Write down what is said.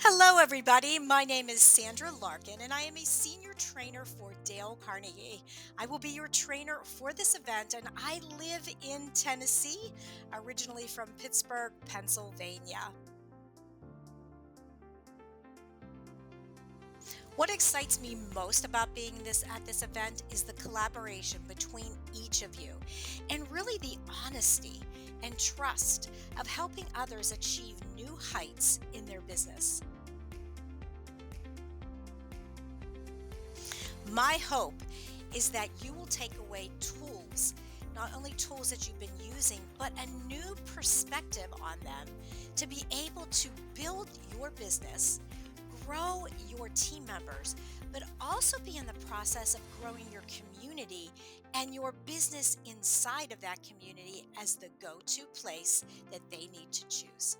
Hello, everybody. My name is Sandra Larkin, and I am a senior trainer for Dale Carnegie. I will be your trainer for this event, and I live in Tennessee, originally from Pittsburgh, Pennsylvania. What excites me most about being this at this event is the collaboration between each of you, and really the honesty and trust of helping others achieve new heights in their business. My hope is that you will take away tools, not only tools that you've been using, but a new perspective on them to be able to build your business, grow your team members, but also be in the process of growing your community and your business inside of that community as the go to place that they need to choose.